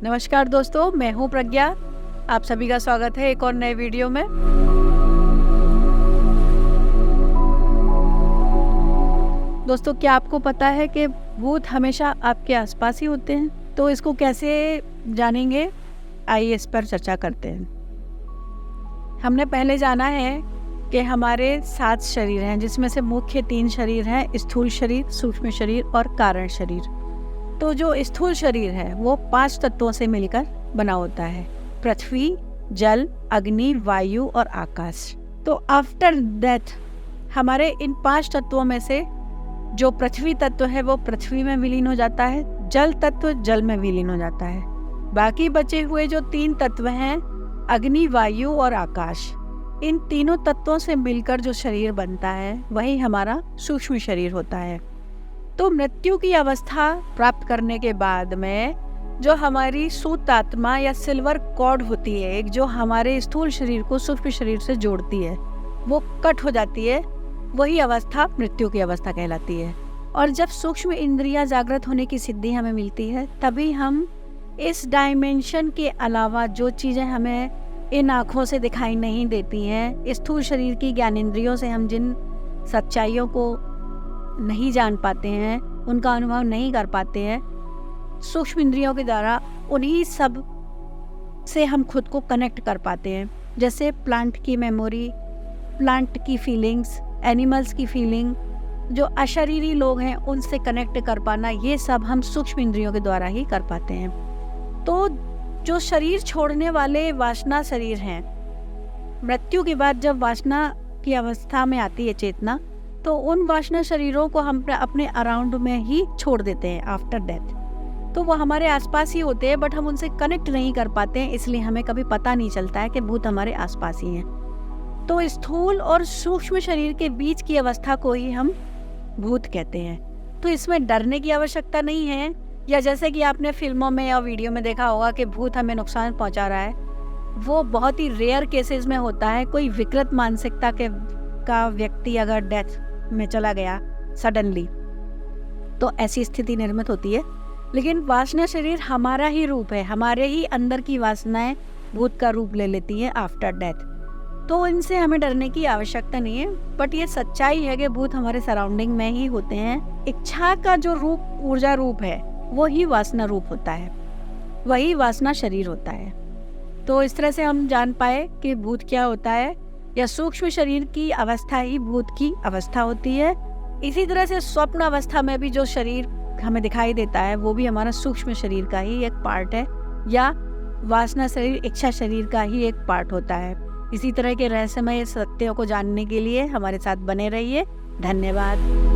नमस्कार दोस्तों, मैं हूं प्रज्ञा। आप सभी का स्वागत है एक और नए वीडियो में। दोस्तों, क्या आपको पता है कि भूत हमेशा आपके आसपास ही होते हैं? तो इसको कैसे जानेंगे, आइए इस पर चर्चा करते हैं। हमने पहले जाना है कि हमारे 7 शरीर हैं, जिसमें से मुख्य 3 शरीर हैं, स्थूल शरीर, सूक्ष्म शरीर और कारण शरीर। तो जो स्थूल शरीर है वो 5 तत्वों से मिलकर बना होता है: पृथ्वी, जल, अग्नि, वायु और आकाश। तो आफ्टर डेथ हमारे इन 5 तत्वों में से जो पृथ्वी तत्व है वो पृथ्वी में विलीन हो जाता है, जल तत्व जल में विलीन हो जाता है। बाकी बचे हुए जो 3 तत्व हैं, अग्नि, वायु और आकाश, इन तीनों तत्वों से मिलकर जो शरीर बनता है वही हमारा सूक्ष्म शरीर होता है। तो मृत्यु की अवस्था प्राप्त करने के बाद में जो हमारी सूत आत्मा या सिल्वर कॉर्ड होती है, एक जो हमारे स्थूल शरीर को सूक्ष्म शरीर से जोड़ती है, वो कट हो जाती है। वही अवस्था मृत्यु की अवस्था कहलाती है। और जब सूक्ष्म इंद्रियां जागृत होने की सिद्धि हमें मिलती है, तभी हम इस डायमेंशन के अलावा जो चीज़ें हमें इन आँखों से दिखाई नहीं देती हैं, स्थूल शरीर की ज्ञानेंद्रियों से हम जिन सच्चाइयों को नहीं जान पाते हैं, उनका अनुभव नहीं कर पाते हैं, सूक्ष्म इंद्रियों के द्वारा उन्हीं सब से हम खुद को कनेक्ट कर पाते हैं। जैसे प्लांट की मेमोरी, प्लांट की फीलिंग्स, एनिमल्स की फीलिंग, जो अशरीरी लोग हैं उनसे कनेक्ट कर पाना, ये सब हम सूक्ष्म इंद्रियों के द्वारा ही कर पाते हैं। तो जो शरीर छोड़ने वाले वासना शरीर हैं, मृत्यु के बाद जब वासना की अवस्था में आती है चेतना, तो उन वासना शरीरों को हम अपने अराउंड में ही छोड़ देते हैं आफ्टर डेथ। तो वो हमारे आसपास ही होते हैं, बट हम उनसे कनेक्ट नहीं कर पाते हैं, इसलिए हमें कभी पता नहीं चलता है कि भूत हमारे आसपास ही हैं। तो स्थूल और सूक्ष्म शरीर के बीच की अवस्था को ही हम भूत कहते हैं। तो इसमें डरने की आवश्यकता नहीं है, या जैसे कि आपने फिल्मों में या वीडियो में देखा होगा कि भूत हमें नुकसान पहुंचा रहा है, वो बहुत ही रेयर केसेस में होता है। कोई विकृत मानसिकता का व्यक्ति अगर डेथ में चला गया सडनली, तो ऐसी स्थिति निर्मित होती है। लेकिन वासना शरीर हमारा ही रूप है, हमारे ही अंदर की वासनाएं भूत का रूप ले लेती हैं आफ्टर डेथ। तो इनसे हमें डरने की आवश्यकता नहीं है, बट ये सच्चाई है कि भूत हमारे सराउंडिंग में ही होते हैं। इच्छा का जो रूप, ऊर्जा रूप है, वो ही वासना रूप होता है, वही वासना शरीर होता है। तो इस तरह से हम जान पाए कि भूत क्या होता है, या सूक्ष्म शरीर की अवस्था ही भूत की अवस्था होती है। इसी तरह से स्वप्न अवस्था में भी जो शरीर हमें दिखाई देता है वो भी हमारा सूक्ष्म शरीर का ही एक पार्ट है, या वासना शरीर, इच्छा शरीर का ही एक पार्ट होता है। इसी तरह के रहस्यमय सत्यों को जानने के लिए हमारे साथ बने रहिए। धन्यवाद।